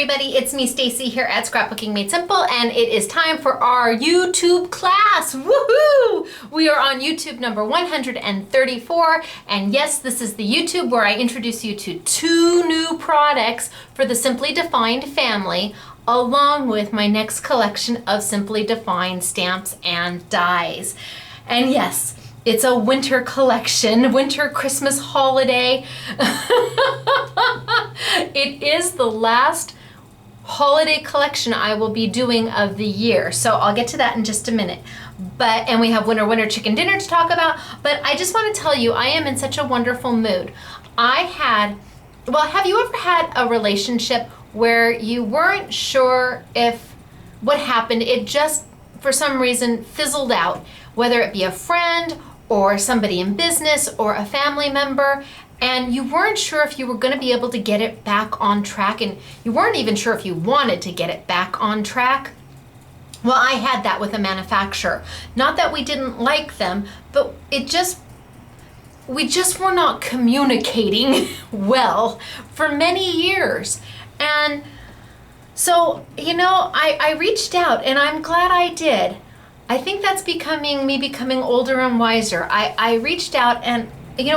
everybody, it's me Stacy here at Scrapbooking Made Simple, and it is time for our YouTube class. Woohoo! We are on YouTube number 134, and yes, this is the YouTube where I introduce you to 2 new products for the Simply Defined family, along with my next collection of Simply Defined stamps and dies. And yes, it's a winter collection, winter Christmas holiday. It is the last holiday collection I will be doing of the year. So I'll get to that in just a minute. And we have winter chicken dinner to talk about. But I just want to tell you, I am in such a wonderful mood. Have you ever had a relationship where you weren't sure if what happened, it just for some reason fizzled out, whether it be a friend or somebody in business or a family member, and you weren't sure if you were going to be able to get it back on track, and you weren't even sure if you wanted to get it back on track? Well, I had that with a manufacturer. Not that we didn't like them, but we just were not communicating well for many years. And so, I reached out, and I'm glad I did. I think that's me becoming older and wiser. I reached out, and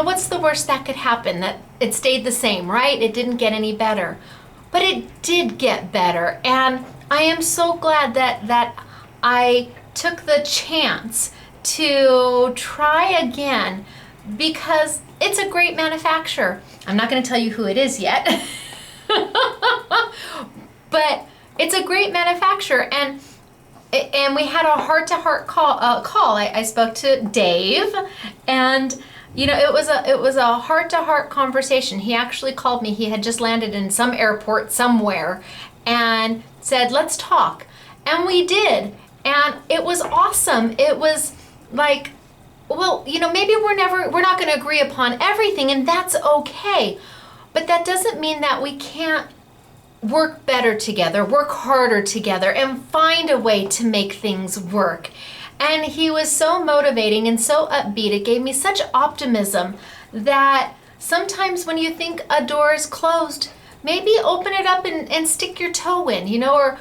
what's the worst that could happen? That it stayed the same, right? It didn't get any better. But it did get better. And I am so glad that I took the chance to try again, because it's a great manufacturer. I'm not going to tell you who it is yet. But it's a great manufacturer, and we had a heart-to-heart call. I spoke to Dave, and it was a heart-to-heart conversation. He actually called me. He had just landed in some airport somewhere, and said, "Let's talk," and we did, and it was awesome. It was like, maybe we're not going to agree upon everything, and that's okay, but that doesn't mean that we can't work better together, work harder together, and find a way to make things work. And he was so motivating and so upbeat. It gave me such optimism that sometimes when you think a door is closed, maybe open it up and stick your toe in, or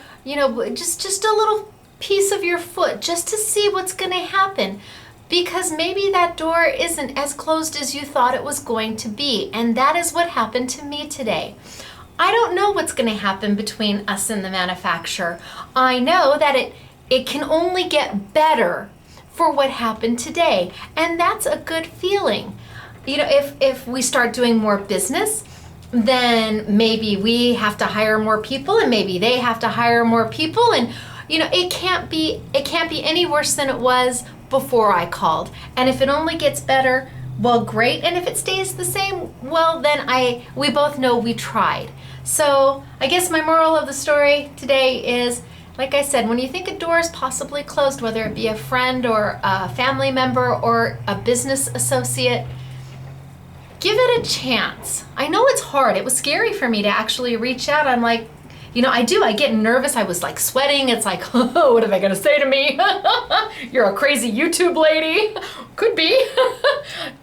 just a little piece of your foot, just to see what's going to happen. Because maybe that door isn't as closed as you thought it was going to be. And that is what happened to me today. I don't know what's going to happen between us and the manufacturer. I know that it can only get better for what happened today. And that's a good feeling. If we start doing more business, then maybe we have to hire more people, and maybe they have to hire more people. And it can't be any worse than it was before I called. And if it only gets better, well, great. And if it stays the same, well, then we both know we tried. So I guess my moral of the story today is, like I said, when you think a door is possibly closed, whether it be a friend or a family member or a business associate, give it a chance. I know it's hard. It was scary for me to actually reach out. I'm like, I get nervous. I was like sweating. It's like, oh, what are they going to say to me? You're a crazy YouTube lady. Could be.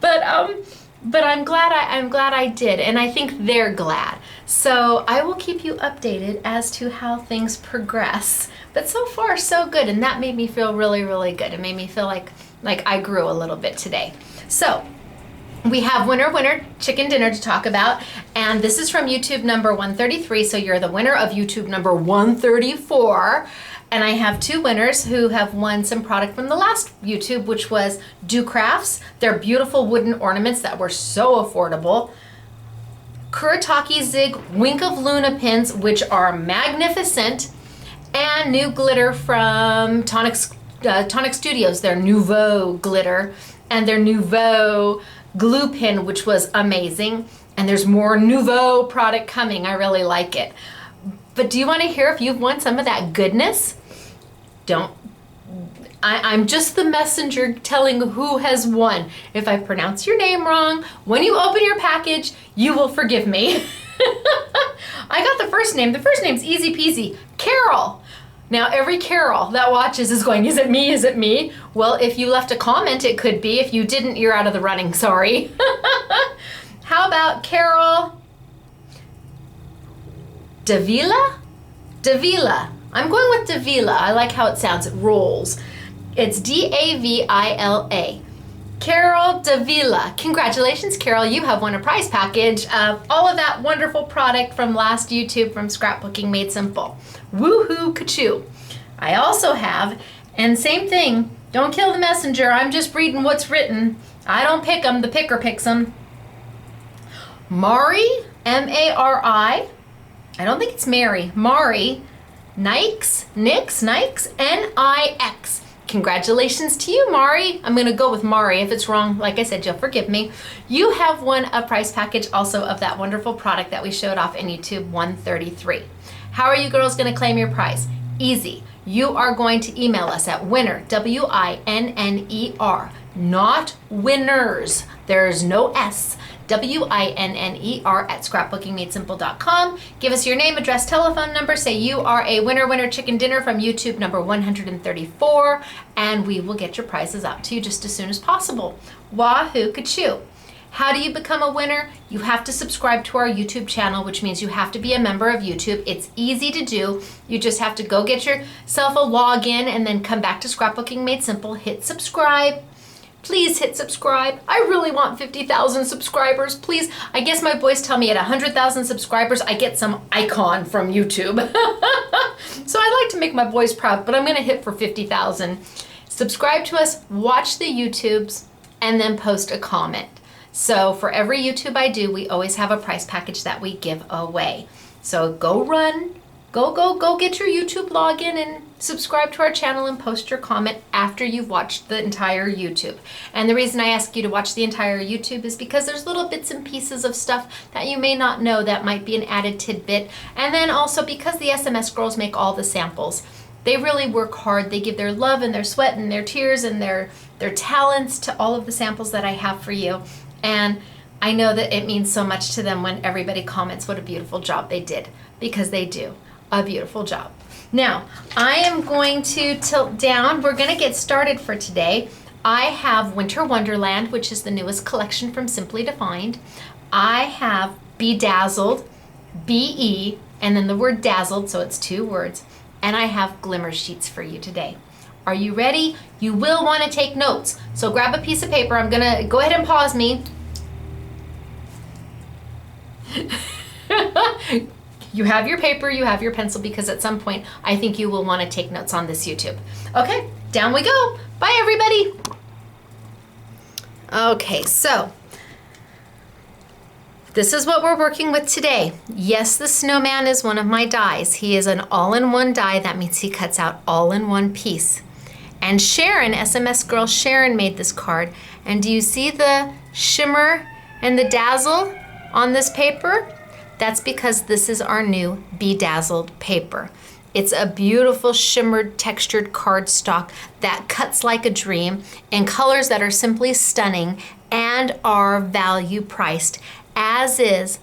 But I'm glad I did, and I think they're glad. So I will keep you updated as to how things progress. But so far, so good, and that made me feel really, really good. It made me feel like I grew a little bit today. So we have winter chicken dinner to talk about, and this is from YouTube number 133, so you're the winner of YouTube number 134. And I have 2 winners who have won some product from the last YouTube, which was Do Crafts. They're beautiful wooden ornaments that were so affordable. Kuretake Zig Wink of Luna pins, which are magnificent. And new glitter from Tonic Studios, their Nouveau glitter. And their Nouveau glue pin, which was amazing. And there's more Nouveau product coming. I really like it. But do you want to hear if you've won some of that goodness? I'm just the messenger telling who has won. If I pronounce your name wrong, when you open your package, you will forgive me. I got the first name. The first name's easy peasy, Carol. Now every Carol that watches is going, is it me? Is it me? Well, if you left a comment, it could be. If you didn't, you're out of the running, sorry. How about Carol Davila? Davila. I'm going with Davila. I like how it sounds. It rolls. It's Davila. Carol Davila. Congratulations, Carol. You have won a prize package of all of that wonderful product from last YouTube from Scrapbooking Made Simple. Woohoo, ka-choo. I also have, and same thing, don't kill the messenger. I'm just reading what's written. I don't pick them. The picker picks them. Mari, M-A-R-I. I don't think it's Mary. Mari, Nix, N-I-X. Congratulations to you, Mari. I'm gonna go with Mari. If it's wrong, like I said, you'll forgive me. You have won a prize package also of that wonderful product that we showed off in YouTube 133. How are you girls gonna claim your prize? Easy. You are going to email us at winner, W-I-N-N-E-R, not winners. There's no S. WINNER at scrapbookingmadesimple.com. Give us your name, address, telephone number. Say you are a winner chicken dinner from YouTube number 134, and we will get your prizes out to you just as soon as possible. Wahoo ka-choo. How do you become a winner? You have to subscribe to our YouTube channel, which means you have to be a member of YouTube. It's easy to do. You just have to go get yourself a login and then come back to Scrapbooking Made Simple, hit subscribe. Please hit subscribe. I really want 50,000 subscribers. Please. I guess my boys tell me at 100,000 subscribers, I get some icon from YouTube. So I like to make my boys proud, but I'm going to hit for 50,000. Subscribe to us, watch the YouTubes, and then post a comment. So for every YouTube I do, we always have a prize package that we give away. So go get your YouTube login and subscribe to our channel and post your comment after you've watched the entire YouTube. And the reason I ask you to watch the entire YouTube is because there's little bits and pieces of stuff that you may not know that might be an added tidbit. And then also because the SMS girls make all the samples. They really work hard. They give their love and their sweat and their tears and their talents to all of the samples that I have for you. And I know that it means so much to them when everybody comments what a beautiful job they did, because they do a beautiful job. Now, I am going to tilt down. We're going to get started for today. I have Winter Wonderland, which is the newest collection from Simply Defined. I have Bedazzled, B-E, and then the word dazzled, so it's 2 words. And I have Glimmer sheets for you today. Are you ready? You will want to take notes. So grab a piece of paper. I'm going to go ahead and pause me. You have your paper, you have your pencil, because at some point I think you will want to take notes on this YouTube. Okay, down we go. Bye, everybody. Okay, so this is what we're working with today. Yes, the snowman is one of my dies. He is an all-in-one die. That means he cuts out all in one piece. And Sharon, SMS girl Sharon, made this card. And do you see the shimmer and the dazzle on this paper? That's because this is our new bedazzled paper. It's a beautiful shimmered textured cardstock that cuts like a dream in colors that are simply stunning and are value priced, as is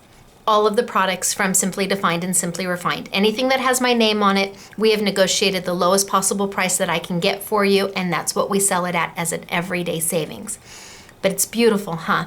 all of the products from Simply Defined and Simply Refined. Anything that has my name on it, we have negotiated the lowest possible price that I can get for you, and that's what we sell it at as an everyday savings. But it's beautiful, huh?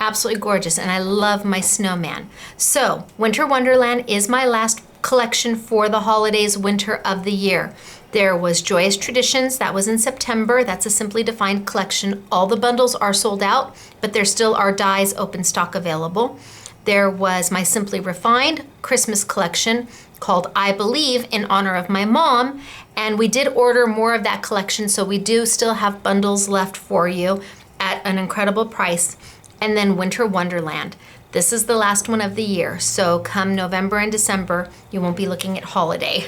Absolutely gorgeous, and I love my snowman. So, Winter Wonderland is my last collection for the holidays, winter of the year. There was Joyous Traditions, that was in September. That's a Simply Defined collection. All the bundles are sold out, but there still are dies open stock available. There was my Simply Refined Christmas collection called I Believe, in honor of my mom, and we did order more of that collection, so we do still have bundles left for you at an incredible price. And then Winter Wonderland. This is the last one of the year, so come November and December, you won't be looking at holiday.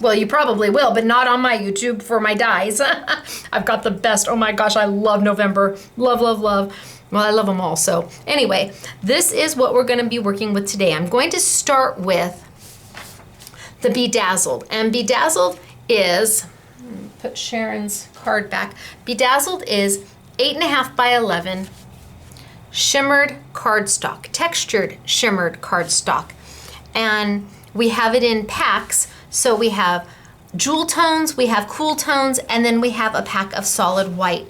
Well, you probably will, but not on my YouTube for my dies. I've got the best. Oh my gosh, I love November. Love, love, love. Well, I love them all. So anyway, this is what we're going to be working with today. I'm going to start with the Bedazzled. And Bedazzled is, put Sharon's card back. Bedazzled is 8.5 by 11. Shimmered cardstock, textured shimmered cardstock. And we have it in packs. So we have jewel tones, we have cool tones, and then we have a pack of solid white.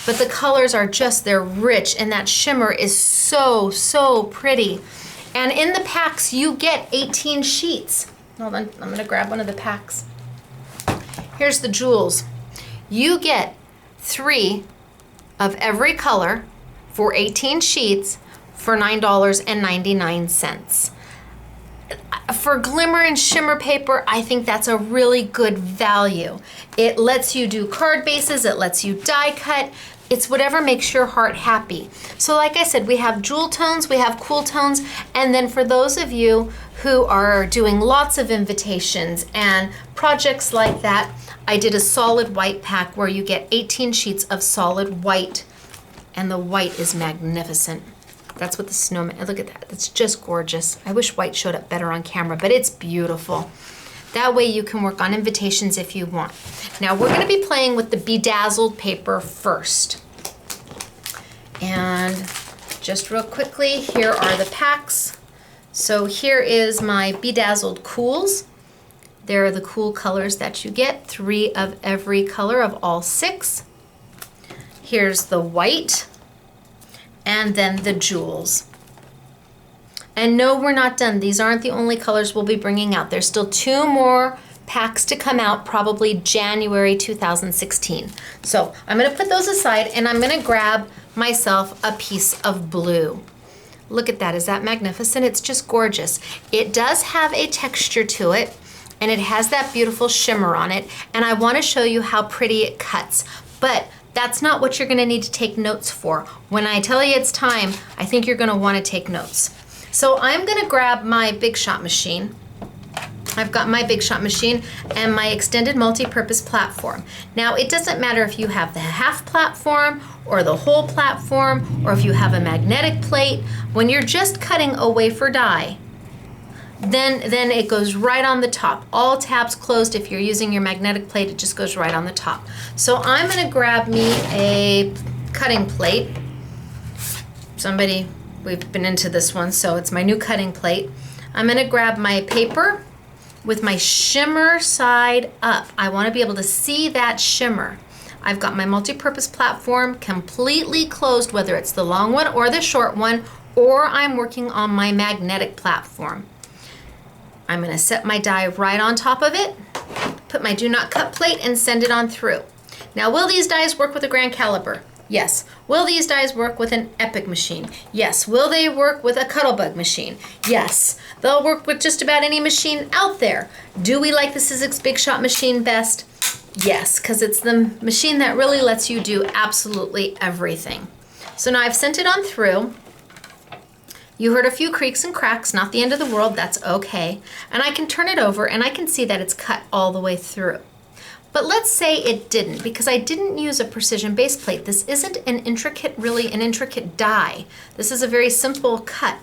But the colors are just, they're rich, and that shimmer is so, so pretty. And in the packs, you get 18 sheets. Hold on, I'm gonna grab one of the packs. Here's the jewels. You get 3 of every color for 18 sheets for $9.99. For glimmer and shimmer paper, I think that's a really good value. It lets you do card bases, it lets you die cut. It's whatever makes your heart happy. So like I said, we have jewel tones, we have cool tones, and then for those of you who are doing lots of invitations and projects like that, I did a solid white pack where you get 18 sheets of solid white, and the white is magnificent. That's what the snowman, look at that, it's just gorgeous. I wish white showed up better on camera, but it's beautiful. That way you can work on invitations if you want. Now we're gonna be playing with the bedazzled paper first. And just real quickly, here are the packs. So here is my bedazzled cools. There are the cool colors that you get, 3 of every color of all 6. Here's the white, and then the jewels. And no, we're not done. These aren't the only colors we'll be bringing out. There's still 2 more packs to come out, probably January 2016. So I'm gonna put those aside and I'm gonna grab myself a piece of blue. Look at that, is that magnificent? It's just gorgeous. It does have a texture to it and it has that beautiful shimmer on it, and I wanna show you how pretty it cuts. But that's not what you're gonna need to take notes for. When I tell you it's time, I think you're gonna wanna take notes. So I'm gonna grab my Big Shot machine. I've got my Big Shot machine and my extended multi-purpose platform. Now it doesn't matter if you have the half platform or the whole platform, or if you have a magnetic plate. When you're just cutting a wafer die, then it goes right on the top. All tabs closed. If you're using your magnetic plate, it just goes right on the top. So I'm gonna grab me a cutting plate. We've been into this one, so it's my new cutting plate. I'm gonna grab my paper with my shimmer side up. I wanna be able to see that shimmer. I've got my multi-purpose platform completely closed, whether it's the long one or the short one, or I'm working on my magnetic platform. I'm gonna set my die right on top of it, put my do not cut plate and send it on through. Now, will these dies work with a grand caliber? Yes. Will these dies work with an Epic machine? Yes. Will they work with a Cuttlebug machine? Yes. They'll work with just about any machine out there. Do we like the Sizzix Big Shot machine best? Yes, because it's the machine that really lets you do absolutely everything. So now I've sent it on through. You heard a few creaks and cracks, not the end of the world, that's okay. And I can turn it over and I can see that it's cut all the way through. But let's say it didn't, because I didn't use a precision base plate. This isn't really an intricate die. This is a very simple cut.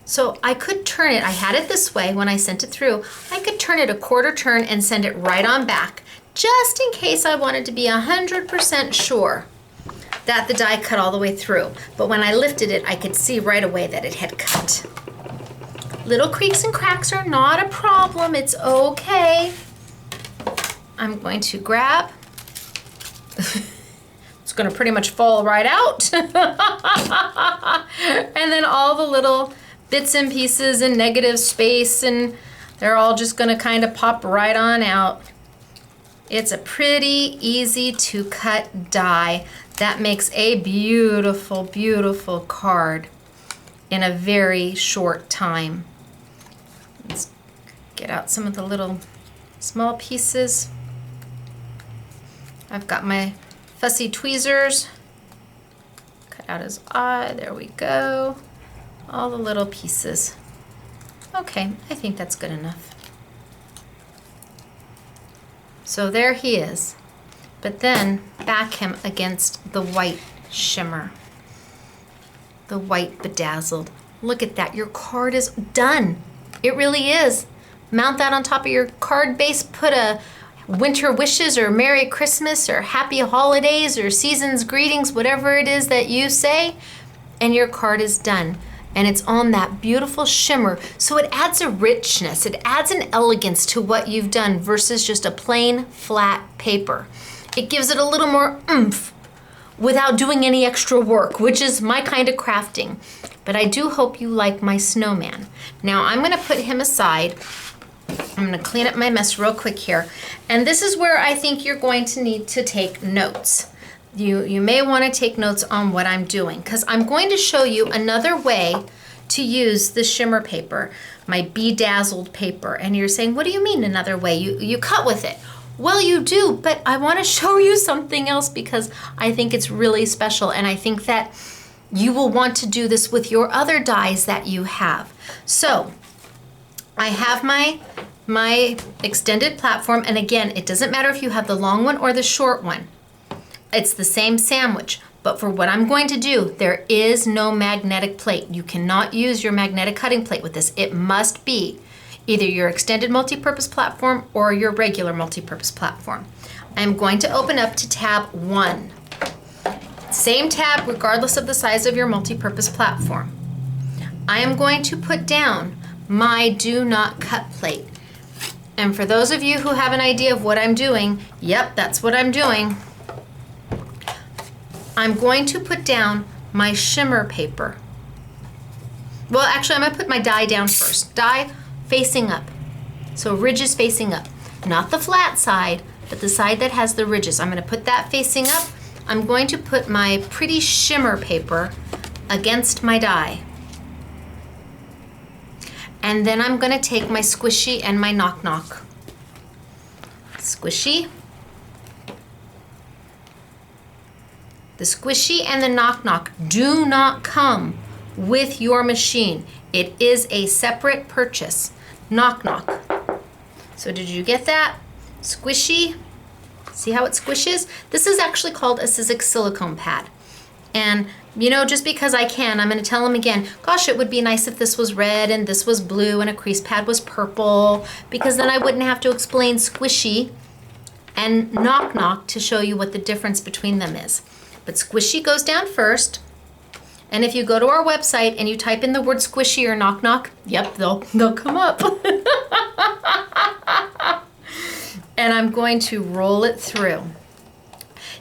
So I could turn it, I had it this way when I sent it through. I could turn it a quarter turn and send it right on back, just in case I wanted to be 100% sure that the die cut all the way through. But when I lifted it, I could see right away that it had cut. Little creaks and cracks are not a problem, it's okay. I'm going to grab, it's gonna pretty much fall right out. And then all the little bits and pieces and negative space, and they're all just gonna kind of pop right on out. It's a pretty easy to cut die that makes a beautiful, beautiful card in a very short time. Let's get out some of the little small pieces. I've got my fussy tweezers. Cut out his eye, there we go. All the little pieces. Okay, I think that's good enough. So there he is. But then back him against the white shimmer. The white bedazzled. Look at that, your card is done. It really is. Mount that on top of your card base, put a winter wishes or Merry Christmas or Happy Holidays or Season's Greetings, whatever it is that you say, and your card is done. And it's on that beautiful shimmer. So it adds a richness, it adds an elegance to what you've done versus just a plain flat paper. It gives it a little more oomph without doing any extra work, which is my kind of crafting. But I do hope you like my snowman. Now I'm gonna put him aside I'm gonna clean up my mess real quick here. And this is where I think you're going to need to take notes. You may wanna take notes on what I'm doing, because I'm going to show you another way to use the shimmer paper, my bedazzled paper. And you're saying, what do you mean another way? You cut with it. Well, you do, but I wanna show you something else because I think it's really special, and I think that you will want to do this with your other dies that you have. So, I have my extended platform, and again, it doesn't matter if you have the long one or the short one. It's the same sandwich, but for what I'm going to do, there is no magnetic plate. You cannot use your magnetic cutting plate with this. It must be either your extended multi-purpose platform or your regular multi-purpose platform. I'm going to open up to tab 1. Same tab regardless of the size of your multi-purpose platform. I am going to put down my do not cut plate. And for those of you who have an idea of what I'm doing, yep, that's what I'm doing. I'm going to put down my shimmer paper. Well, actually, I'm gonna put my die down first. Die facing up. So ridges facing up. Not the flat side, but the side that has the ridges. I'm gonna put that facing up. I'm going to put my pretty shimmer paper against my die. And then I'm gonna take my squishy and my knock knock. Squishy. The squishy and the knock knock do not come with your machine. It is a separate purchase. Knock knock. So did you get that? Squishy. See how it squishes? This is actually called a Sizzix silicone pad. And you know, just because I can, I'm gonna tell them again, gosh, it would be nice if this was red and this was blue and a crease pad was purple, because then I wouldn't have to explain squishy and knock knock to show you what the difference between them is. But squishy goes down first. And if you go to our website and you type in the word squishy or knock knock, yep, they'll come up. And I'm going to roll it through.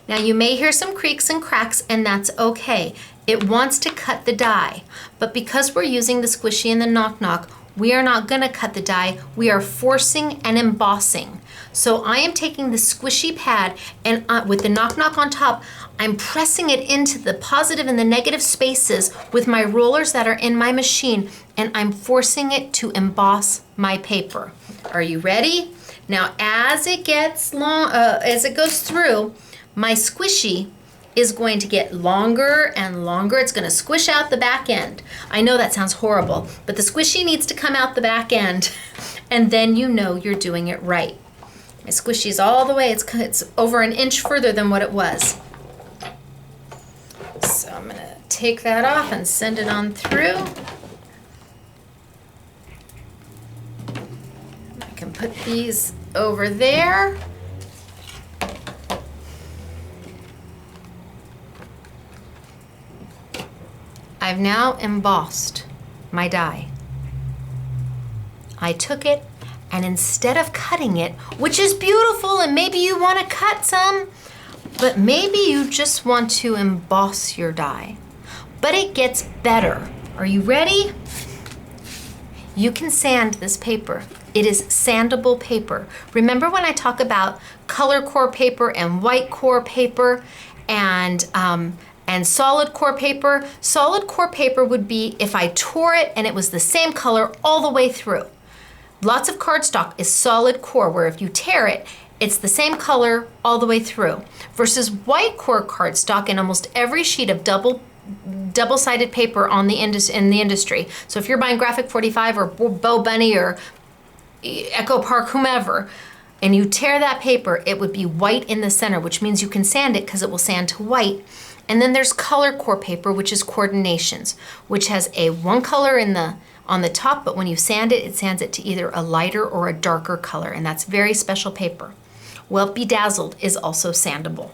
Now you may hear some creaks and cracks, and that's okay. It wants to cut the die, but because we're using the squishy and the knock knock, we are not gonna cut the die, we are forcing and embossing. So I am taking the squishy pad and with the knock knock on top, I'm pressing it into the positive and the negative spaces with my rollers that are in my machine, and I'm forcing it to emboss my paper. Are you ready? Now as it gets as it goes through, my squishy is going to get longer and longer. It's going to squish out the back end. I know that sounds horrible, but the squishy needs to come out the back end, and then you know you're doing it right. My squishy's all the way, it's over an inch further than what it was. So I'm going to take that off and send it on through. I can put these over there. I've now embossed my die. I took it, and instead of cutting it, which is beautiful, and maybe you want to cut some, but maybe you just want to emboss your die. But it gets better. Are you ready? You can sand this paper. It is sandable paper. Remember when I talk about color core paper and white core paper and solid core paper? Solid core paper would be if I tore it and it was the same color all the way through. Lots of cardstock is solid core, where if you tear it, it's the same color all the way through. Versus white core cardstock in almost every sheet of double-sided paper in the industry. So if you're buying Graphic 45 or Bo Bunny or Echo Park, whomever, and you tear that paper, it would be white in the center, which means you can sand it because it will sand to white. And then there's color core paper, which is coordinations, which has one color on the top, but when you sand it, it sands it to either a lighter or a darker color, and that's very special paper. Well, Bedazzled is also sandable.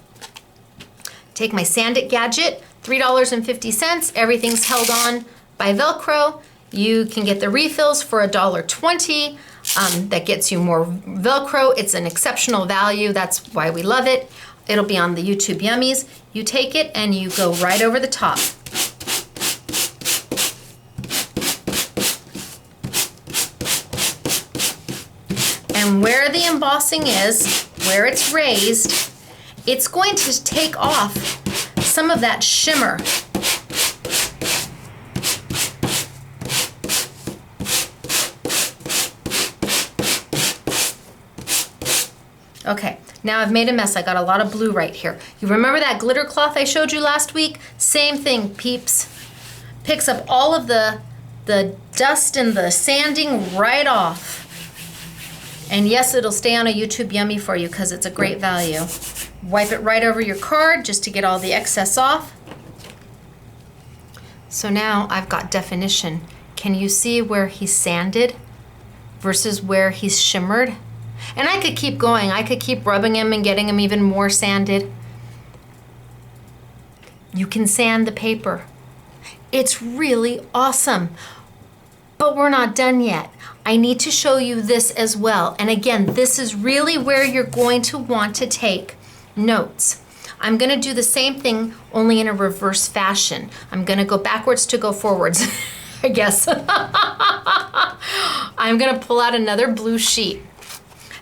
Take my Sand It gadget, $3.50. Everything's held on by Velcro. You can get the refills for $1.20. That gets you more Velcro. It's an exceptional value. That's why we love it. It'll be on the YouTube Yummies. You take it and you go right over the top. And where the embossing is, where it's raised, it's going to take off some of that shimmer. Okay, now I've made a mess. I got a lot of blue right here. You remember that glitter cloth I showed you last week? Same thing, peeps. Picks up all of the dust and the sanding right off. And yes, it'll stay on a YouTube Yummy for you because it's a great value. Wipe it right over your card just to get all the excess off. So now I've got definition. Can you see where he's sanded versus where he's shimmered? And I could keep going. I could keep rubbing him and getting him even more sanded. You can sand the paper. It's really awesome. But we're not done yet. I need to show you this as well. And again, this is really where you're going to want to take notes. I'm going to do the same thing, only in a reverse fashion. I'm going to go backwards to go forwards, I guess. I'm going to pull out another blue sheet.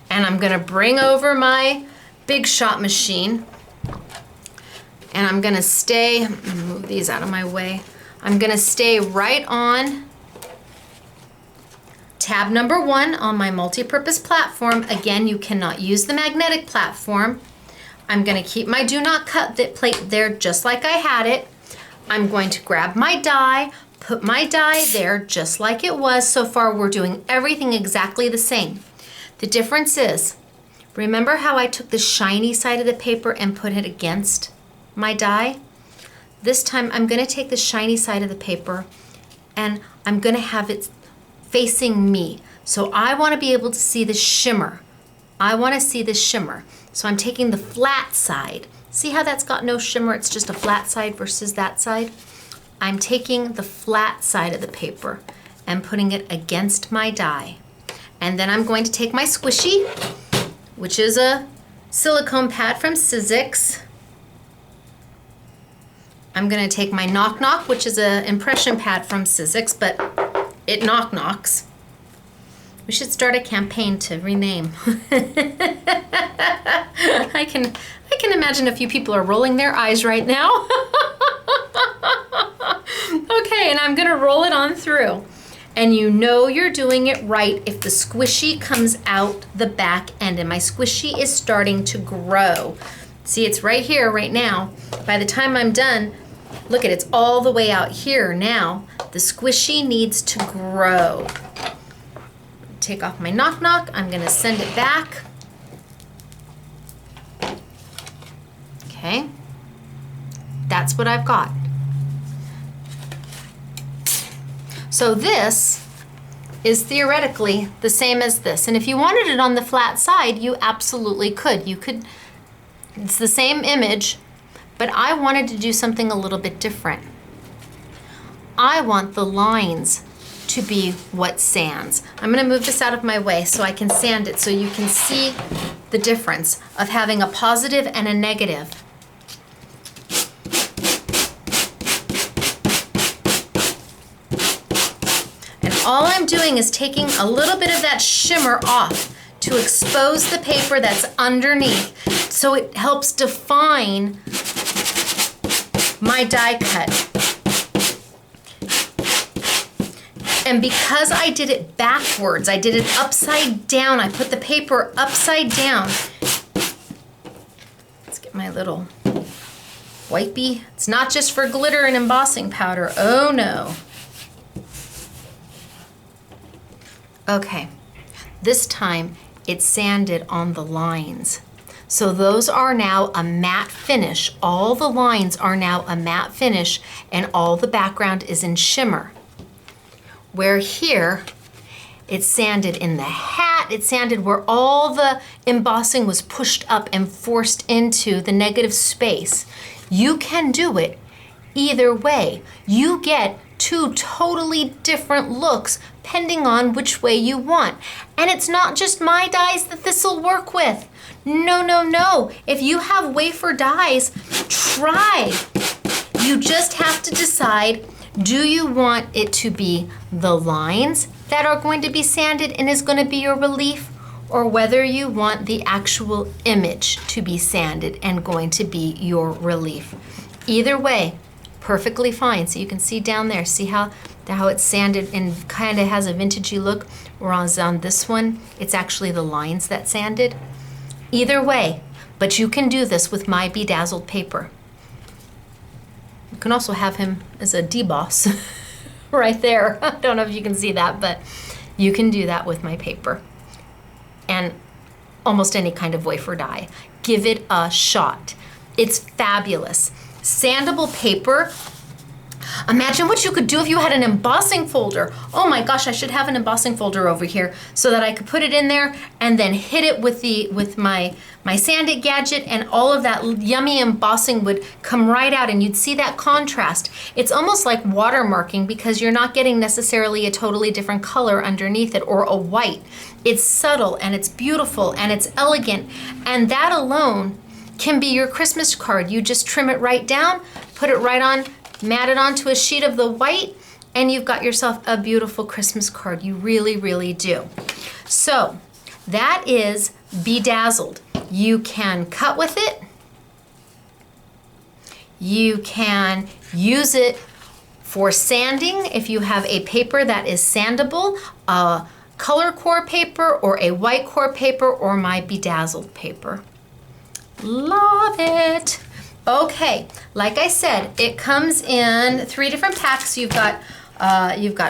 And I'm gonna bring over my Big Shot machine, and I'm gonna move these out of my way. I'm gonna stay right on tab number 1 on my multi-purpose platform. Again, you cannot use the magnetic platform. I'm gonna keep my do not cut plate there just like I had it. I'm going to grab my die, put my die there just like it was. So far, we're doing everything exactly the same. The difference is, remember how I took the shiny side of the paper and put it against my die? This time I'm going to take the shiny side of the paper and I'm going to have it facing me. So I want to be able to see the shimmer. I want to see the shimmer. So I'm taking the flat side. See how that's got no shimmer? It's just a flat side versus that side. I'm taking the flat side of the paper and putting it against my die. And then I'm going to take my squishy, which is a silicone pad from Sizzix. I'm going to take my Knock Knock, which is an impression pad from Sizzix, but it knock knocks. We should start a campaign to rename. I can imagine a few people are rolling their eyes right now. Okay, and I'm going to roll it on through. And you know you're doing it right if the squishy comes out the back end, and my squishy is starting to grow. See, it's right here right now. By the time I'm done, look at it's all the way out here now. The squishy needs to grow. Take off my Knock Knock. I'm gonna send it back. Okay, that's what I've got. So this is theoretically the same as this. And if you wanted it on the flat side, you absolutely could. It's the same image, but I wanted to do something a little bit different. I want the lines to be what sands. I'm gonna move this out of my way so I can sand it so you can see the difference of having a positive and a negative. All I'm doing is taking a little bit of that shimmer off to expose the paper that's underneath, so it helps define my die cut. And because I did it backwards, I did it upside down, I put the paper upside down. Let's get my little wipey. It's not just for glitter and embossing powder, oh no. Okay, this time it's sanded on the lines. So those are now a matte finish. All the lines are now a matte finish and all the background is in shimmer. Where here, it's sanded in the hat, it's sanded where all the embossing was pushed up and forced into the negative space. You can do it either way. You get 2 totally different looks depending on which way you want. And it's not just my dies that this will work with. No, no, no. If you have wafer dies, try. You just have to decide, do you want it to be the lines that are going to be sanded and is going to be your relief? or whether you want the actual image to be sanded and going to be your relief. Either way, perfectly fine. So you can see down there, see how it's sanded and kind of has a vintagey look, whereas on this one, it's actually the lines that sanded. Either way, but you can do this with my bedazzled paper. You can also have him as a deboss right there. I don't know if you can see that, but you can do that with my paper. And almost any kind of wafer die. Give it a shot. It's fabulous. Sandable paper. Imagine what you could do if you had an embossing folder. Oh my gosh, I should have an embossing folder over here so that I could put it in there and then hit it with my sand it gadget, and all of that yummy embossing would come right out and you'd see that contrast. It's almost like watermarking because you're not getting necessarily a totally different color underneath it or a white. It's subtle and it's beautiful and it's elegant, and that alone can be your Christmas card. You just trim it right down, put it right on, mat it onto a sheet of the white, and you've got yourself a beautiful Christmas card. You really, really do. So that is bedazzled. You can cut with it. You can use it for sanding if you have a paper that is sandable, a color core paper or a white core paper or my bedazzled paper. Love it. Okay, like I said, it comes in 3 different packs. You've got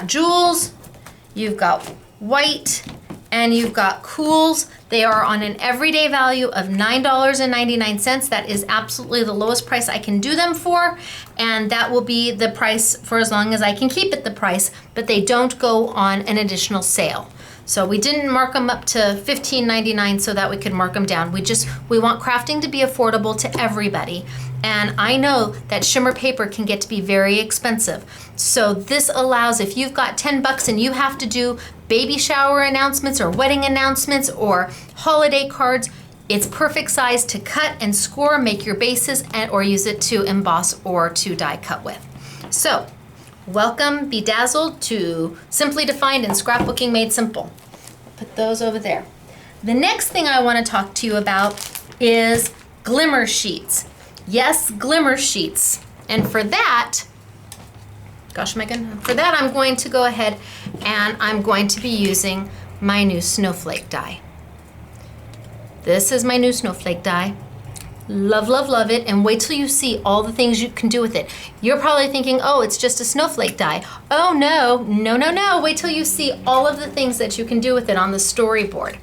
jewels, you've got white, and you've got cools. They are on an everyday value of $9.99. That is absolutely the lowest price I can do them for, and that will be the price for as long as I can keep it the price, but they don't go on an additional sale. So we didn't mark them up to $15.99 so that we could mark them down. We want crafting to be affordable to everybody. And I know that shimmer paper can get to be very expensive. So this allows, if you've got $10 and you have to do baby shower announcements or wedding announcements or holiday cards, it's perfect size to cut and score, make your bases, or use it to emboss or to die cut with. So, welcome Bedazzled to Simply Defined and Scrapbooking Made Simple. Put those over there. The next thing I want to talk to you about is Glimmer sheets. Yes, Glimmer sheets. And for that, I'm going to go ahead and I'm going to be using my new snowflake die. This is my new snowflake die. Love, love, love it, and wait till you see all the things you can do with it. You're probably thinking, oh, it's just a snowflake die. Oh, no, no, no, no. Wait till you see all of the things that you can do with it on the storyboard.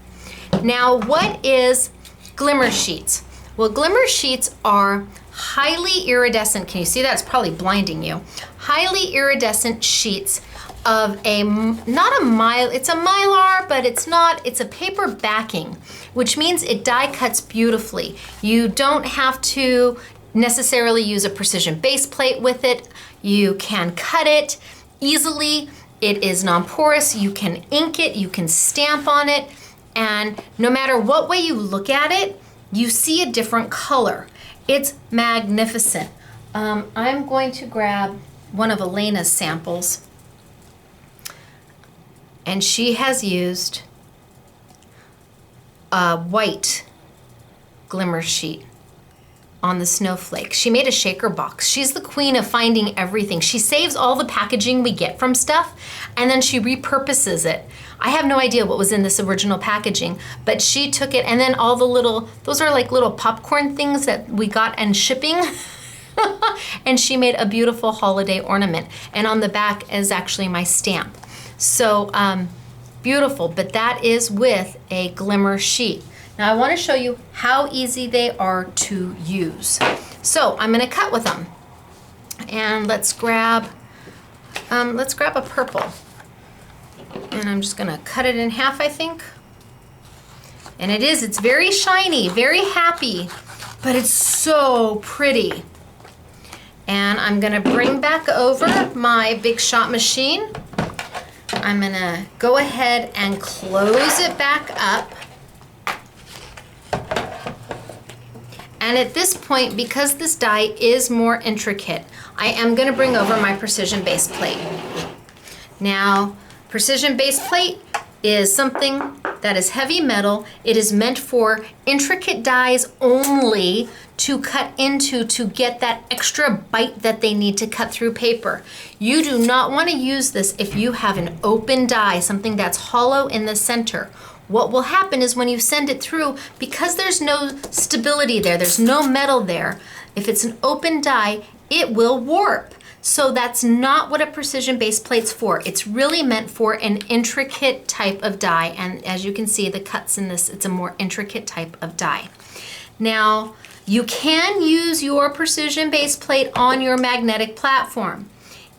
Now, what is Glimmer sheets? Well, Glimmer sheets are highly iridescent. Can you see that? It's probably blinding you. Highly iridescent sheets of it's a mylar, but it's not, it's a paper backing, which means it die cuts beautifully. You don't have to necessarily use a precision base plate with it. You can cut it easily. It is non-porous. You can ink it, you can stamp on it, and no matter what way you look at it, you see a different color. It's magnificent. I'm going to grab one of Elena's samples, and she has used a white glimmer sheet on the snowflake. She made a shaker box. She's the queen of finding everything. She saves all the packaging we get from stuff, and then she repurposes it. I have no idea what was in this original packaging, but she took it, and then all the those are like little popcorn things that we got and shipping. And she made a beautiful holiday ornament. And on the back is actually my stamp. So beautiful, but that is with a glimmer sheet. Now I want to show you how easy they are to use. So I'm going to cut with them. And let's grab a purple. And I'm just going to cut it in half, I think. And it's very shiny, very happy, but it's so pretty. And I'm going to bring back over my Big Shot machine. I'm going to go ahead and close it back up. And at this point, because this die is more intricate, I am going to bring over my precision base plate. Now, precision base plate is something That is heavy metal. It is meant for intricate dies only to cut into to get that extra bite that they need to cut through paper. You do not want to use this if you have an open die, something that's hollow in the center. What will happen is when you send it through, because there's no stability there, there's no metal there, if it's an open die, it will warp. So that's not what a precision base plate's for. It's really meant for an intricate type of die. And as you can see, the cuts in this, it's a more intricate type of die. Now, you can use your precision base plate on your magnetic platform.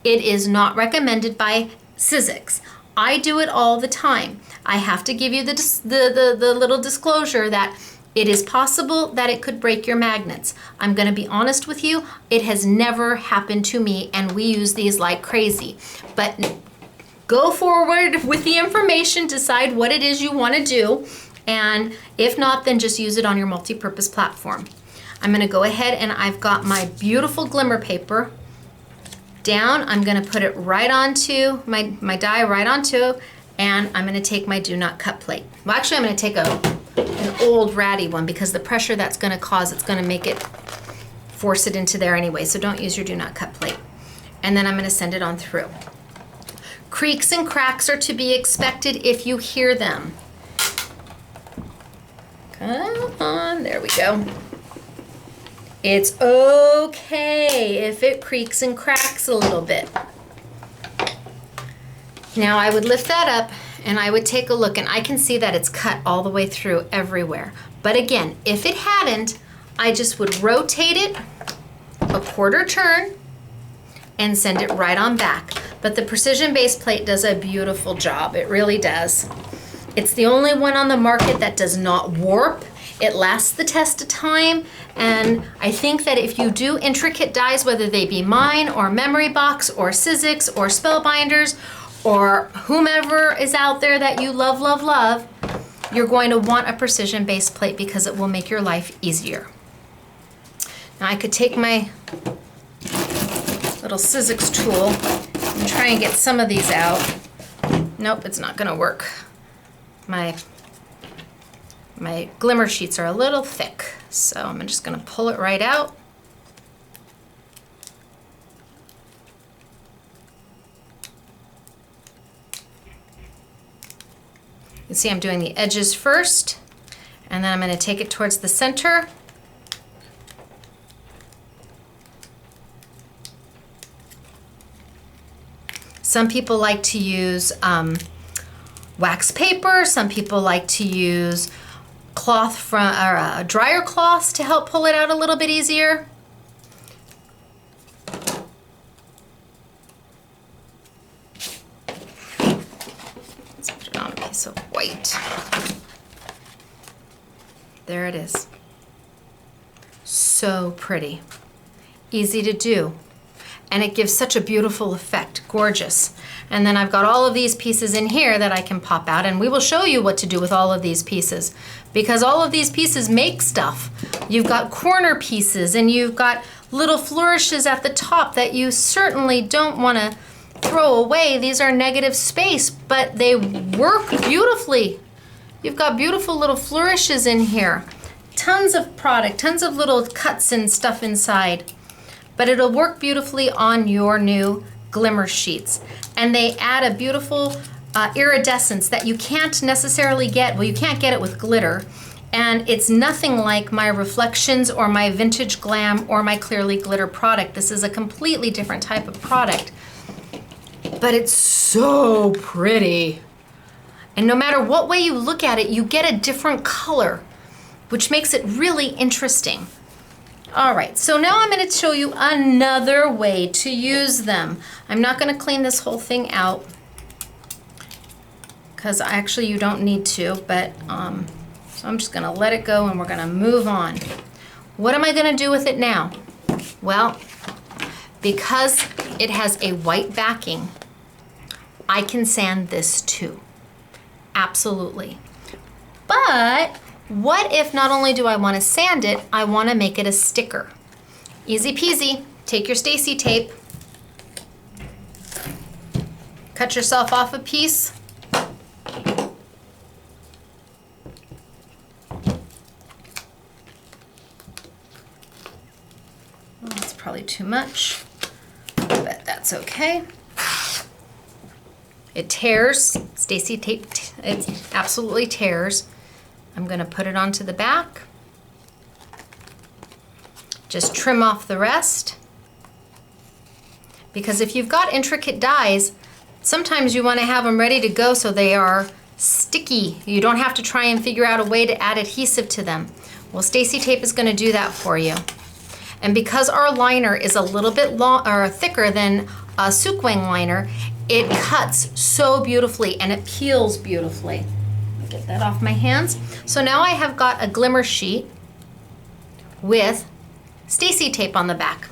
It is not recommended by Sizzix. I do it all the time. I have to give you the little disclosure that it is possible that it could break your magnets. I'm gonna be honest with you, it has never happened to me, and we use these like crazy. But go forward with the information, decide what it is you wanna do, and if not, then just use it on your multi-purpose platform. I'm gonna go ahead and I've got my beautiful glimmer paper down. I'm gonna put it right onto my die, right onto, and I'm gonna take my do not cut plate. Well, actually I'm gonna take an old ratty one because the pressure that's gonna cause, it's gonna make it, force it into there anyway, so don't use your do not cut plate. And then I'm gonna send it on through. Creaks and cracks are to be expected if you hear them. Come on, there we go. It's okay if it creaks and cracks a little bit. Now I would lift that up and I would take a look, and I can see that it's cut all the way through everywhere. But again, if it hadn't, I just would rotate it a quarter turn and send it right on back. But the precision base plate does a beautiful job. It really does. It's the only one on the market that does not warp. It lasts the test of time, and I think that if you do intricate dies, whether they be mine or Memory Box or Sizzix or Spellbinders or whomever is out there that you love, love, love, you're going to want a precision base plate because it will make your life easier. Now I could take my little Sizzix tool and try and get some of these out. Nope, it's not gonna work. My glimmer sheets are a little thick, so I'm just gonna pull it right out. You can see I'm doing the edges first, and then I'm gonna take it towards the center. Some people like to use wax paper. Some people like to use cloth from, or dryer cloths to help pull it out a little bit easier. Let's put it on a piece of white. There it is. So pretty. Easy to do. And it gives such a beautiful effect, gorgeous. And then I've got all of these pieces in here that I can pop out, and we will show you what to do with all of these pieces, because all of these pieces make stuff. You've got corner pieces, and you've got little flourishes at the top that you certainly don't want to throw away. These are negative space, but they work beautifully. You've got beautiful little flourishes in here. Tons of product, tons of little cuts and stuff inside. But it'll work beautifully on your new glimmer sheets. And they add a beautiful iridescence that you can't necessarily get. Well, you can't get it with glitter. And it's nothing like my Reflections or my Vintage Glam or my Clearly Glitter product. This is a completely different type of product. But it's so pretty. And no matter what way you look at it, you get a different color, which makes it really interesting. All right, so now I'm going to show you another way to use them. I'm not going to clean this whole thing out because actually you don't need to, but so I'm just going to let it go and we're going to move on. What am I going to do with it now? Well, because it has a white backing, I can sand this too. Absolutely. But what if not only do I want to sand it, I want to make it a sticker? Easy peasy. Take your Stacy tape, cut yourself off a piece, probably too much, but that's okay. It tears. Stacy tape, it absolutely tears. I'm gonna put it onto the back. Just trim off the rest. Because if you've got intricate dies, sometimes you wanna have them ready to go so they are sticky. You don't have to try and figure out a way to add adhesive to them. Well, Stacy tape is gonna do that for you. And because our liner is a little bit thicker than a Sukwang liner, it cuts so beautifully and it peels beautifully. Let me get that off my hands. So now I have got a Glimmer sheet with Stacy tape on the back.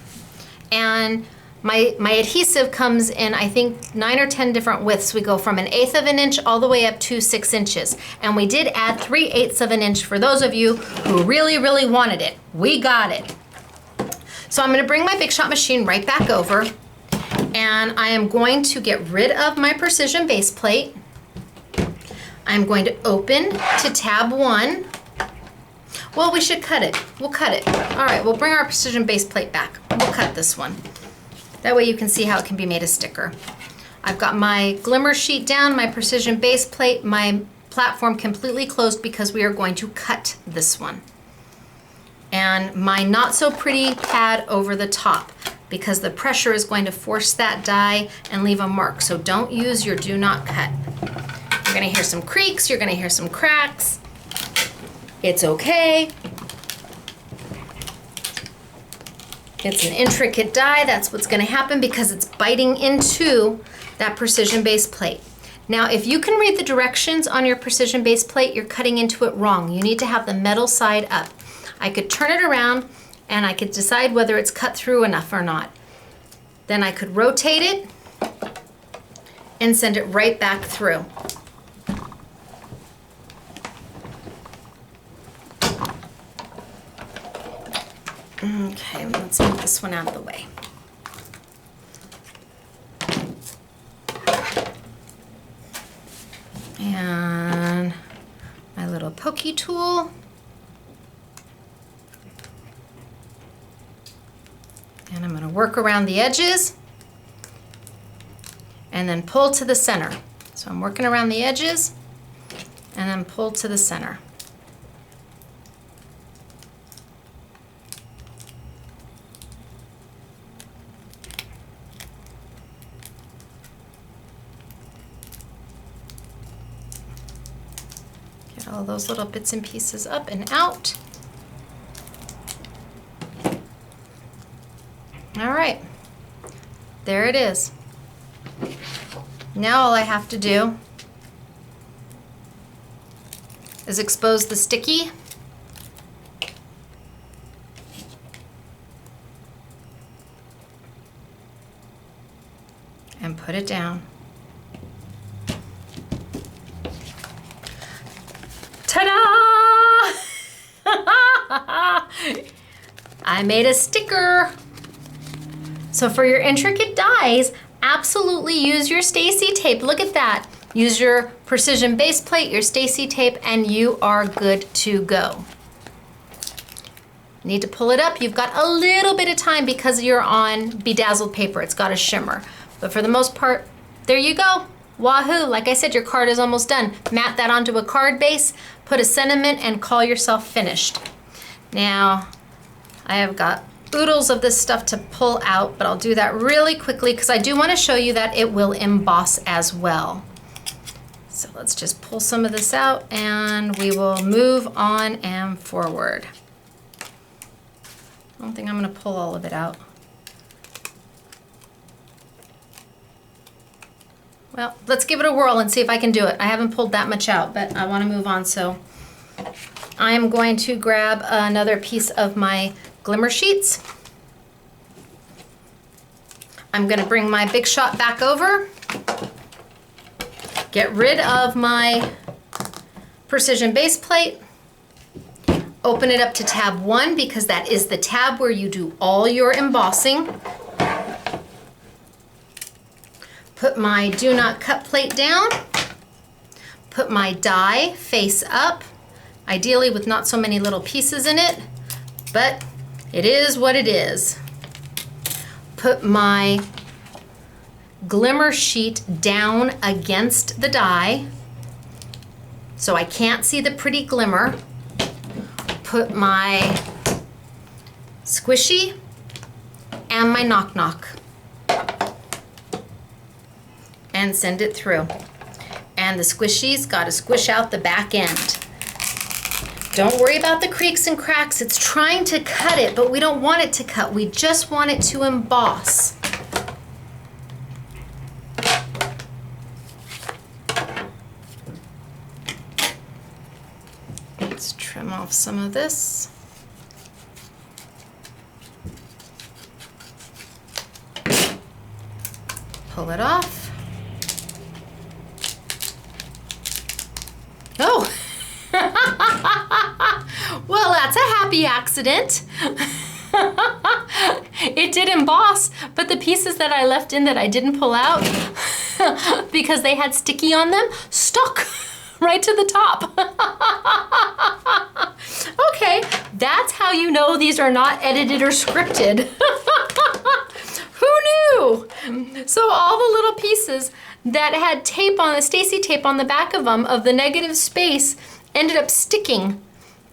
And my adhesive comes in, I think, 9 or 10 different widths. We go from 1/8 of an inch all the way up to 6 inches. And we did add 3/8 of an inch for those of you who really, really wanted it. We got it. So I'm gonna bring my Big Shot machine right back over, and I am going to get rid of my precision base plate. I'm going to open to tab 1. Well, we should cut it. We'll cut it. All right, we'll bring our precision base plate back. We'll cut this one. That way you can see how it can be made a sticker. I've got my Glimmer sheet down, my precision base plate, my platform completely closed because we are going to cut this one. And my not so pretty pad over the top because the pressure is going to force that die and leave a mark. So don't use your do not cut. You're gonna hear some creaks, you're gonna hear some cracks. It's okay. It's an intricate die, that's what's gonna happen because it's biting into that precision base plate. Now, if you can read the directions on your precision base plate, you're cutting into it wrong. You need to have the metal side up. I could turn it around and I could decide whether it's cut through enough or not. Then I could rotate it and send it right back through. Okay, let's move this one out of the way. And my little pokey tool. And I'm going to work around the edges and then pull to the center. So I'm working around the edges and then pull to the center. Get all those little bits and pieces up and out. All right, there it is. Now all I have to do is expose the sticky and put it down. Ta-da! I made a sticker. So for your intricate dies, absolutely use your Stacy tape. Look at that. Use your precision base plate, your Stacy tape, and you are good to go. Need to pull it up. You've got a little bit of time because you're on bedazzled paper. It's got a shimmer. But for the most part, there you go. Wahoo. Like I said, your card is almost done. Mat that onto a card base, put a sentiment, and call yourself finished. Now, I have got oodles of this stuff to pull out, but I'll do that really quickly because I do want to show you that it will emboss as well. So let's just pull some of this out and we will move on and forward. I don't think I'm going to pull all of it out. Well, let's give it a whirl and see if I can do it. I haven't pulled that much out, but I want to move on. So I am going to grab another piece of my Glimmer sheets. I'm going to bring my Big Shot back over. Get rid of my precision base plate. Open it up to tab 1 because that is the tab where you do all your embossing. Put my do not cut plate down. Put my die face up, ideally with not so many little pieces in it, but it is what it is. put my Glimmer sheet down against the die so I can't see the pretty glimmer. Put my squishy and my knock knock and send it through. And the squishy's got to squish out the back end. Don't worry about the creaks and cracks. It's trying to cut it, but we don't want it to cut. We just want it to emboss. Let's trim off some of this. Pull it off. Oh! Well, that's a happy accident. It did emboss, but the pieces that I left in that I didn't pull out because they had sticky on them stuck right to the top. Okay, that's how you know these are not edited or scripted. Who knew? So all the little pieces that had tape on the Stacy tape on the back of them of the negative space ended up sticking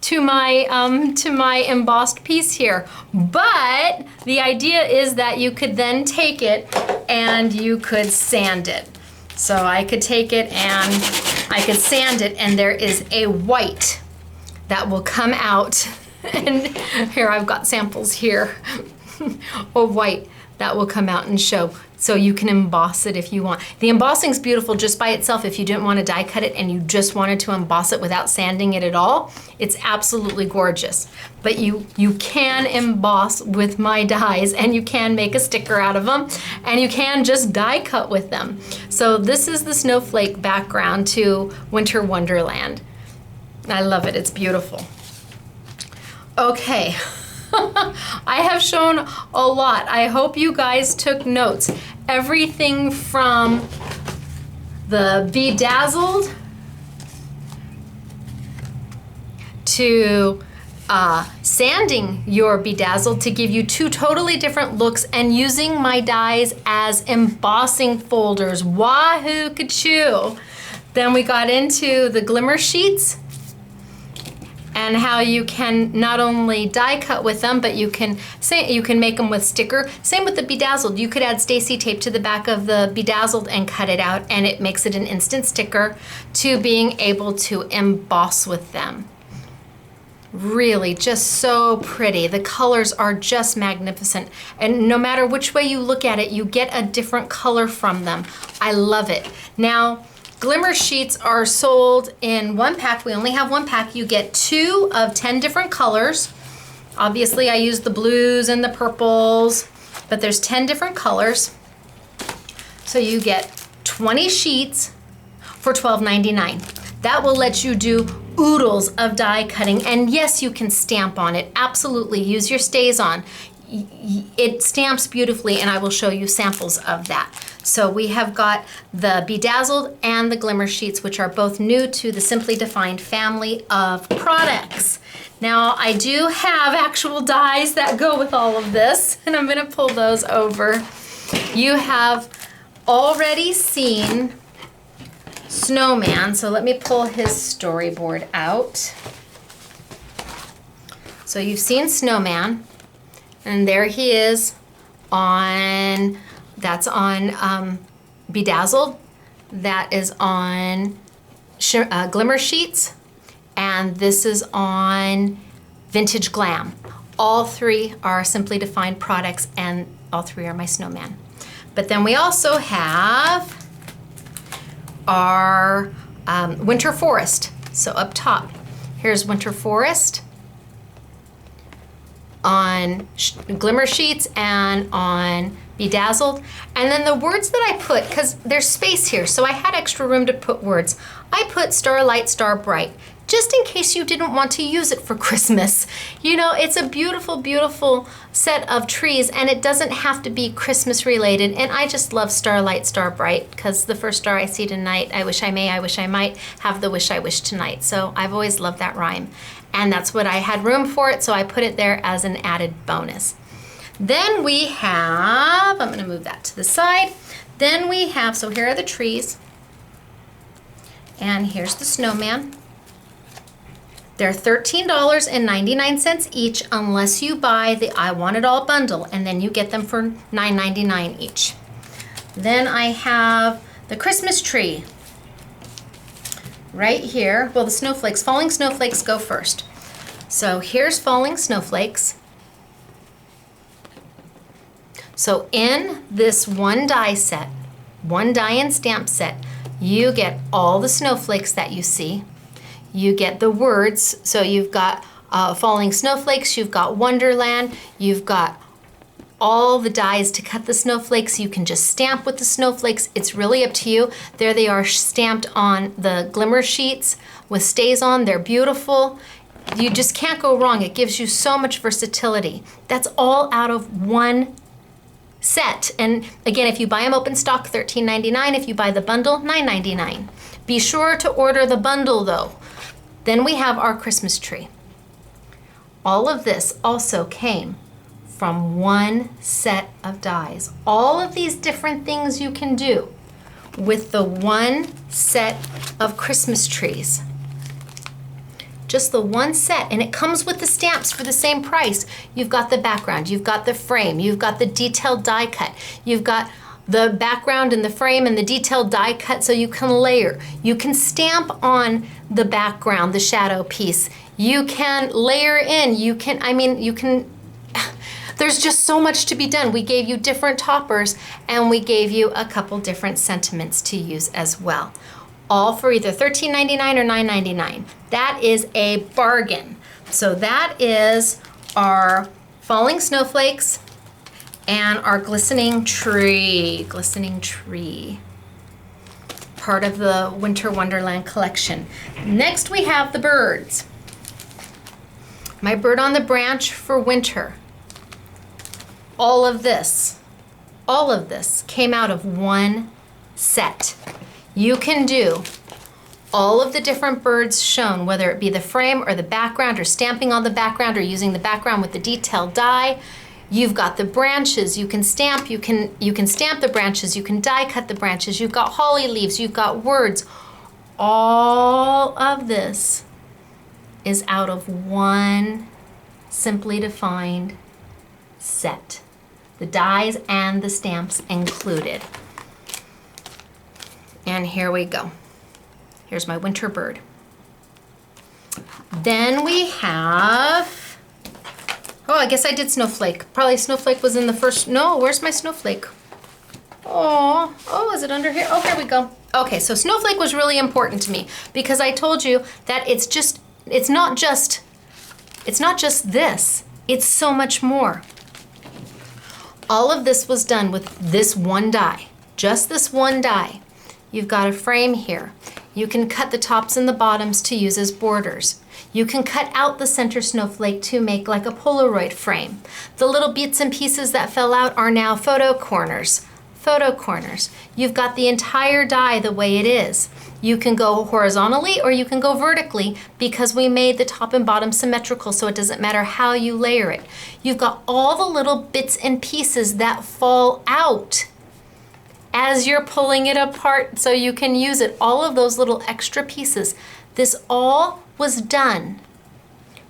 to my embossed piece here. But the idea is that you could then take it and you could sand it. So I could take it and I could sand it, and there is a white that will come out. And here I've got samples here of white that will come out and show. So you can emboss it if you want. The embossing is beautiful just by itself. If you didn't want to die cut it and you just wanted to emboss it without sanding it at all, it's absolutely gorgeous. But you can emboss with my dies, and you can make a sticker out of them, and you can just die cut with them. So this is the snowflake background to Winter Wonderland. I love it, it's beautiful. Okay. I have shown a lot. I hope you guys took notes. Everything from the bedazzled to sanding your bedazzled to give you two totally different looks, and using my dies as embossing folders. Wahoo kachoo. Then we got into the Glimmer sheets and how you can not only die cut with them, but you can make them with sticker. Same with the bedazzled. You could add Stacy tape to the back of the bedazzled and cut it out, and it makes it an instant sticker, to being able to emboss with them. Really just so pretty. The colors are just magnificent. And no matter which way you look at it, you get a different color from them. I love it. Now, Glimmer sheets are sold in one pack. We only have one pack. You get 2 of 10 different colors. Obviously, I use the blues and the purples, but there's 10 different colors. So you get 20 sheets for $12.99. That will let you do oodles of die cutting. And yes, you can stamp on it. Absolutely, use your stays on. It stamps beautifully, and I will show you samples of that. So we have got the bedazzled and the Glimmer sheets, which are both new to the Simply Defined family of products. Now, I do have actual dies that go with all of this, and I'm gonna pull those over. You have already seen Snowman, so let me pull his storyboard out. So you've seen Snowman, and there he is on, that's on bedazzled, that is on Glimmer sheets, and this is on Vintage Glam. All 3 are Simply Defined products, and all 3 are my Snowman. But then we also have our Winter Forest. So up top, here's Winter Forest on Glimmer sheets and on bedazzled. And then the words that I put, because there's space here, so I had extra room to put words. I put Starlight, Star Bright, just in case you didn't want to use it for Christmas. You know, it's a beautiful, beautiful set of trees, and it doesn't have to be Christmas related. And I just love Starlight, Star Bright, because the first star I see tonight, I wish I may, I wish I might, have the wish I wish tonight. So I've always loved that rhyme. And that's what I had room for it, so I put it there as an added bonus. Then we have, I'm gonna move that to the side. Then we have, so here are the trees. And here's the snowman. They're $13.99 each unless you buy the I Want It All bundle, and then you get them for $9.99 each. Then I have the Christmas tree right here. Well, the snowflakes, falling snowflakes go first. So here's falling snowflakes. So in this one die set, one die and stamp set, you get all the snowflakes that you see. You get the words, so you've got falling snowflakes, you've got Wonderland, you've got all the dies to cut the snowflakes. You can just stamp with the snowflakes. It's really up to you. There they are stamped on the Glimmer sheets with stays on. They're beautiful. You just can't go wrong. It gives you so much versatility. That's all out of one set. And again, if you buy them open stock, $13.99. If you buy the bundle, $9.99. Be sure to order the bundle though. Then we have our Christmas tree. All of this also came from one set of dies. All of these different things you can do with the one set of Christmas trees. Just the one set, and it comes with the stamps for the same price. You've got the background, you've got the frame, you've got the detailed die cut, you've got the background and the frame and the detailed die cut so you can layer. You can stamp on the background, the shadow piece. You can layer in, you can, there's just so much to be done. We gave you different toppers and we gave you a couple different sentiments to use as well. All for either $13.99 or $9.99. That is a bargain. So that is our falling snowflakes and our glistening tree, part of the Winter Wonderland collection. Next we have the birds. My bird on the branch for winter. All of this came out of one set. You can do all of the different birds shown, whether it be the frame or the background or stamping on the background or using the background with the detailed die. You've got the branches, you can stamp, you can stamp the branches, you can die cut the branches, you've got holly leaves, you've got words. All of this is out of one simply defined set. The dies and the stamps included. And here we go. Here's my winter bird. Then we have, oh, I guess I did snowflake. Probably snowflake was in the first, no, where's my snowflake? Oh, is it under here? Oh, here we go. Okay, so snowflake was really important to me because I told you that it's not just this, it's so much more. All of this was done with this one die, just this one die. You've got a frame here. You can cut the tops and the bottoms to use as borders. You can cut out the center snowflake to make like a Polaroid frame. The little bits and pieces that fell out are now photo corners. You've got the entire die the way it is. You can go horizontally or you can go vertically because we made the top and bottom symmetrical, so it doesn't matter how you layer it. You've got all the little bits and pieces that fall out as you're pulling it apart so you can use it. All of those little extra pieces. This all was done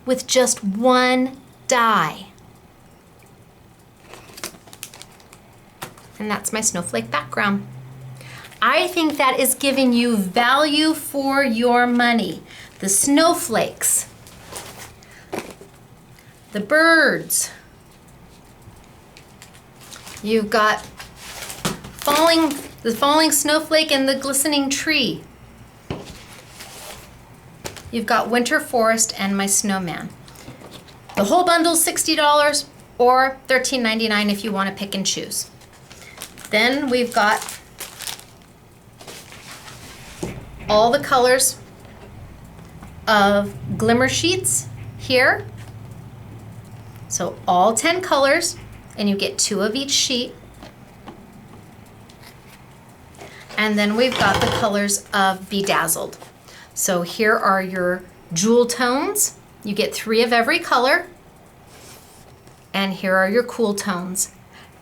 with just one die. And that's my snowflake background. I think that is giving you value for your money. The snowflakes, the birds, you've got the falling snowflake and the glistening tree. You've got winter forest and my snowman. The whole bundle's $60 or $13.99 if you want to pick and choose. Then we've got all the colors of Glimmer sheets here. So all 10 colors, and you get 2 of each sheet. And then we've got the colors of Bedazzled. So here are your jewel tones. You get 3 of every color. And here are your cool tones.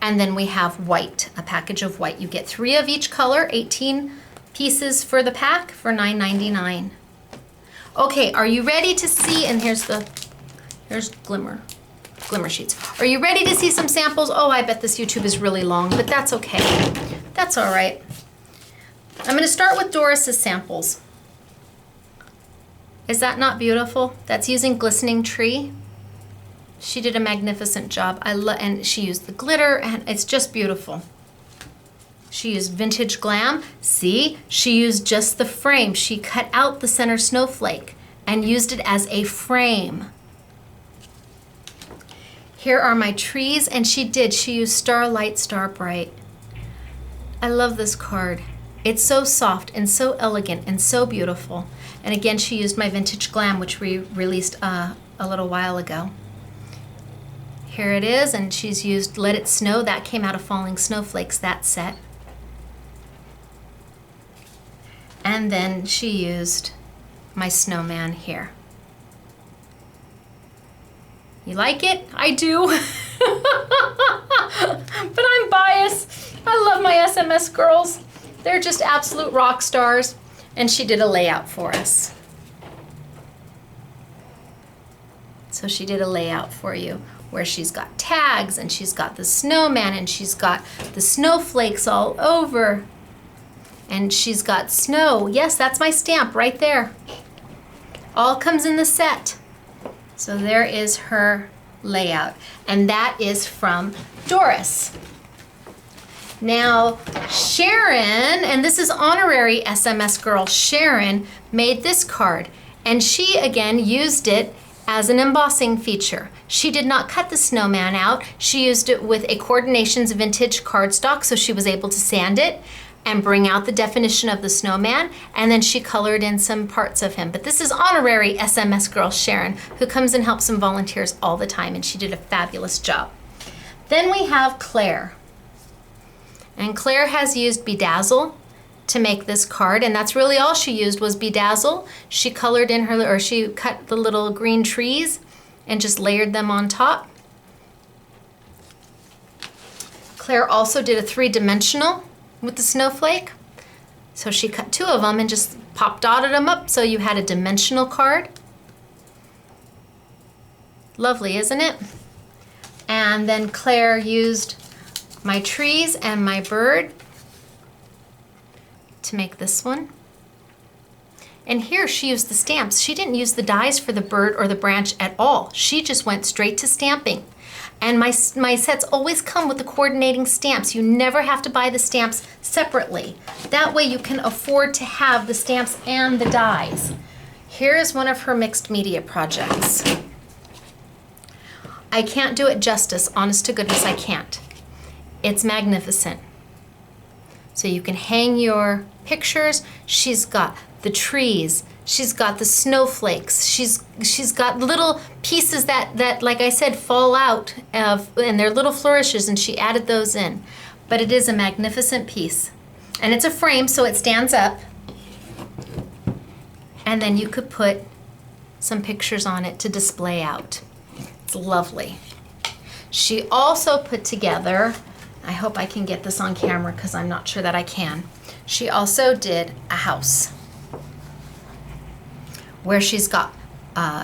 And then we have white, a package of white. You get 3 of each color, 18 pieces for the pack for $9.99. Okay, are you ready to see, and here's Glimmer sheets. Are you ready to see some samples? Oh, I bet this YouTube is really long, but that's okay. That's all right. I'm gonna start with Doris's samples. Is that not beautiful? That's using Glistening Tree. She did a magnificent job. And she used the glitter, and it's just beautiful. She used Vintage Glam. See, she used just the frame. She cut out the center snowflake and used it as a frame. Here are my trees, and she used Starlight, Starbright. I love this card. It's so soft and so elegant and so beautiful. And again, she used my Vintage Glam, which we released a little while ago. Here it is, and she's used Let It Snow. That came out of Falling Snowflakes, that set. And then she used my snowman here. You like it? I do. But I'm biased. I love my SMS girls. They're just absolute rock stars. And she did a layout for us. So she did a layout for you where she's got tags, and she's got the snowman, and she's got the snowflakes all over. And she's got snow. Yes, that's my stamp right there. All comes in the set. So there is her layout. And that is from Doris. Now, Sharon, and this is honorary SMS girl, Sharon, made this card. And she, again, used it as an embossing feature. She did not cut the snowman out. She used it with a Coordinations vintage cardstock, so she was able to sand it and bring out the definition of the snowman, and then she colored in some parts of him. But this is honorary SMS girl Sharon, who comes and helps some volunteers all the time, and she did a fabulous job. Then we have Claire. And Claire has used Bedazzle to make this card, and that's really all she used was Bedazzle. She colored in her, or she cut the little green trees and just layered them on top. Claire also did a 3-dimensional with the snowflake. So she cut 2 of them and just dotted them up so you had a dimensional card. Lovely, isn't it? And then Claire used my trees and my bird to make this one. And here she used the stamps. She didn't use the dies for the bird or the branch at all. She just went straight to stamping. And my sets always come with the coordinating stamps. You never have to buy the stamps separately. That way you can afford to have the stamps and the dies. Here is one of her mixed media projects. I can't do it justice, honest to goodness, I can't. It's magnificent. So you can hang your pictures. She's got the trees. She's got the snowflakes. She's got little pieces that like I said, fall out and they're little flourishes, and she added those in. But it is a magnificent piece. And it's a frame, so it stands up. And then you could put some pictures on it to display out. It's lovely. She also put together, I hope I can get this on camera because I'm not sure that I can. She also did a house where she's got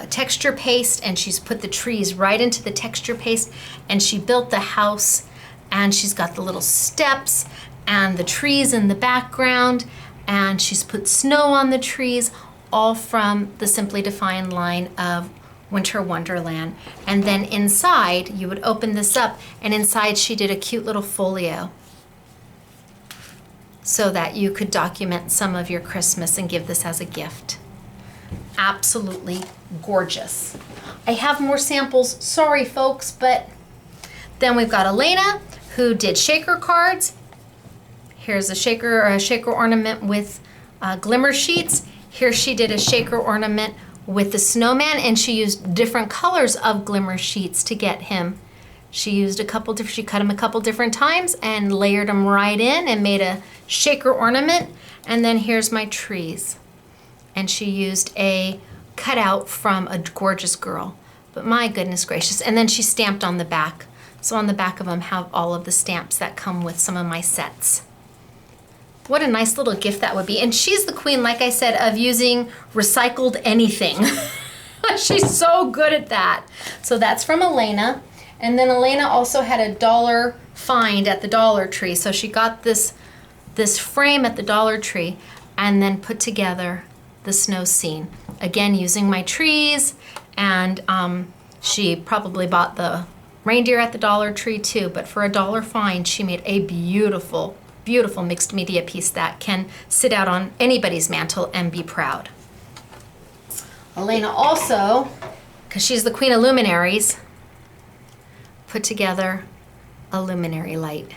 texture paste, and she's put the trees right into the texture paste, and she built the house, and she's got the little steps and the trees in the background, and she's put snow on the trees, all from the Simply Defined line of Winter Wonderland. And then inside, you would open this up, and inside she did a cute little folio so that you could document some of your Christmas and give this as a gift. Absolutely gorgeous. I have more samples, sorry folks, but then we've got Elena, who did shaker cards. Here's a shaker ornament with glimmer sheets. Here she did a shaker ornament with the snowman, and she used different colors of glimmer sheets to get him. She cut them a couple different times and layered them right in and made a shaker ornament. And then here's my trees. And she used a cutout from A Gorgeous Girl. But my goodness gracious. And then she stamped on the back. So on the back of them have all of the stamps that come with some of my sets. What a nice little gift that would be. And she's the queen, like I said, of using recycled anything. She's so good at that. So that's from Elena. And then Elena also had a dollar find at the Dollar Tree. So she got this frame at the Dollar Tree and then put together the snow scene. Again, using my trees, and she probably bought the reindeer at the Dollar Tree too, but for a dollar find, she made a beautiful, beautiful mixed media piece that can sit out on anybody's mantle and be proud. Elena also, because she's the queen of luminaries, put together a luminary light.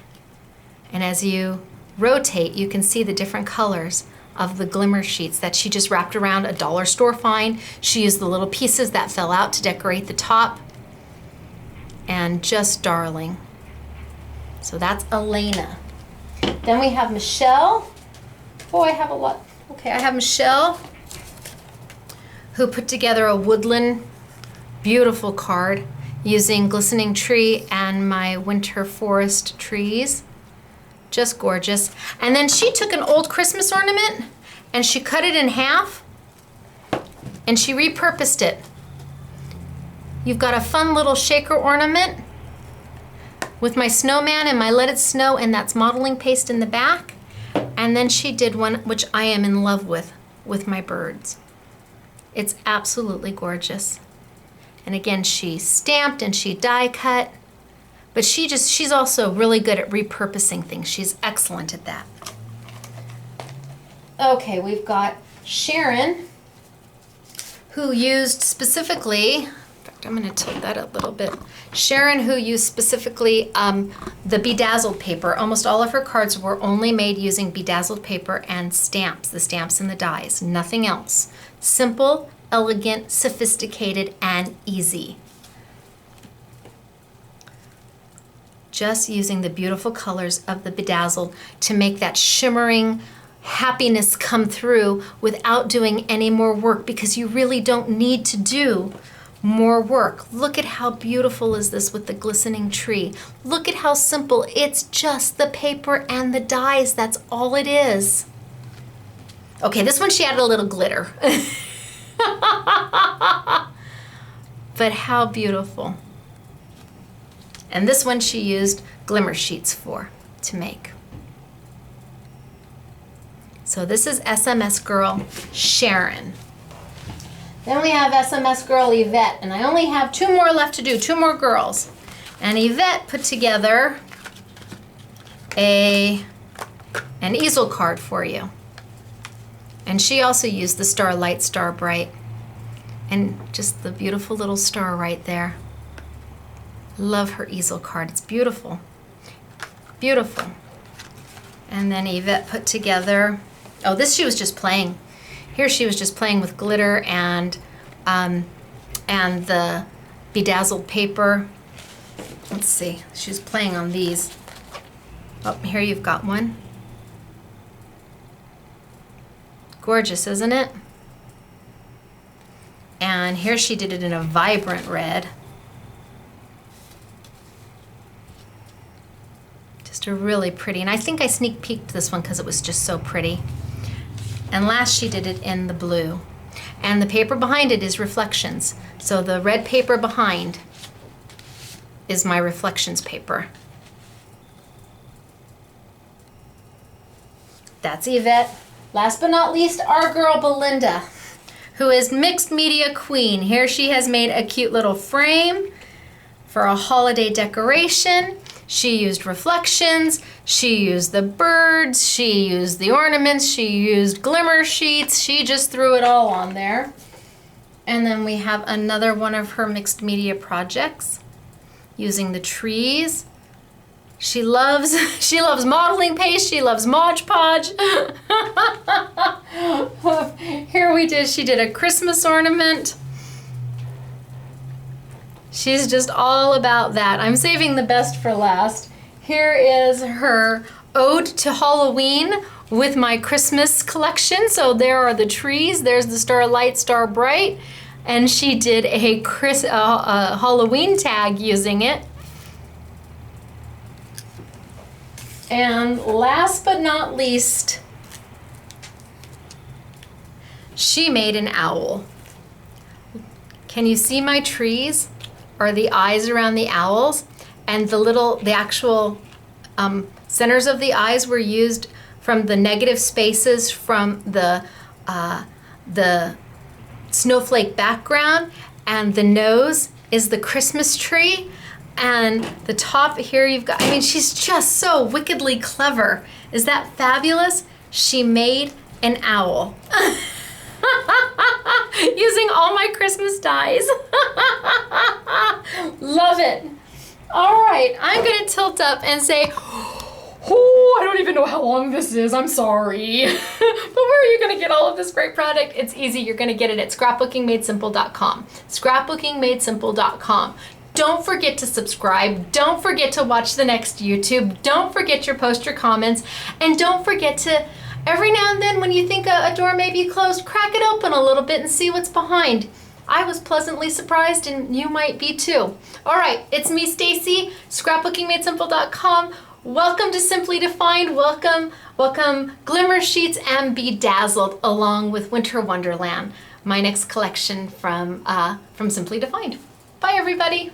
And as you rotate, you can see the different colors of the glimmer sheets that she just wrapped around a dollar store find. She used the little pieces that fell out to decorate the top. And just darling. So that's Elena. Then we have Michelle. Oh, I have a lot. Okay, I have Michelle, who put together a woodland, beautiful card using glistening tree and my winter forest trees. Just gorgeous. And then she took an old Christmas ornament and she cut it in half and she repurposed it. You've got a fun little shaker ornament with my snowman and my Let It Snow, and that's modeling paste in the back. And then she did one, which I am in love with my birds. It's absolutely gorgeous. And again, she stamped and she die cut. But she's also really good at repurposing things. She's excellent at that. Okay, we've got Sharon, who used specifically, in fact, I'm gonna tilt that a little bit. Sharon, who used specifically the bedazzled paper. Almost all of her cards were only made using bedazzled paper and stamps, the stamps and the dies, nothing else. Simple, elegant, sophisticated, and easy. Just using the beautiful colors of the bedazzled to make that shimmering happiness come through without doing any more work, because you really don't need to do more work. Look at how beautiful is this with the glistening tree. Look at how simple. It's just the paper and the dies. That's all it is. Okay, this one she added a little glitter. But how beautiful. And this one she used glimmer sheets to make. So this is SMS girl Sharon. Then we have SMS girl Yvette, and I only have two more left to do, two more girls. And Yvette put together an easel card for you. And she also used the Star Light, Star Bright, and just the beautiful little star right there. Love her easel card. It's beautiful. Beautiful. And then Yvette put together, oh, this she was just playing. Here she was just playing with glitter and the bedazzled paper. Let's see, she was playing on these. Oh, here you've got one. Gorgeous, isn't it? And here she did it in a vibrant red. Just a really pretty, and I think I sneak peeked this one because it was just so pretty. And last she did it in the blue. And the paper behind it is reflections. So the red paper behind is my reflections paper. That's Yvette. Last but not least, our girl Belinda, who is mixed media queen. Here she has made a cute little frame for a holiday decoration. She used reflections, she used the birds, she used the ornaments, she used glimmer sheets. She just threw it all on there. And then we have another one of her mixed media projects using the trees. She loves modeling paste, she loves Mod Podge. Here she did a Christmas ornament. She's just all about that. I'm saving the best for last. Here is her ode to Halloween with my Christmas collection. So there are the trees, there's the Star Light, Star Bright, and she did a Halloween tag using it. And last but not least, she made an owl. Can you see my trees? Or the eyes around the owls? And the actual centers of the eyes were used from the negative spaces from the snowflake background, and the nose is the Christmas tree, and the top here you've got, I mean, she's just so wickedly clever. Is that fabulous? She made an owl. Using all my Christmas dies. Love it. All right, I'm gonna tilt up and say, oh, I don't even know how long this is, I'm sorry. But where are you gonna get all of this great product? It's easy, you're gonna get it at scrapbookingmadesimple.com. Scrapbookingmadesimple.com. Don't forget to subscribe. Don't forget to watch the next YouTube. Don't forget to post your comments. And don't forget to, every now and then when you think a door may be closed, crack it open a little bit and see what's behind. I was pleasantly surprised, and you might be too. All right, it's me, Stacy, scrapbookingmadesimple.com. Welcome to Simply Defined. Welcome Glimmer Sheets and Bedazzled, along with Winter Wonderland, my next collection from Simply Defined. Bye, everybody.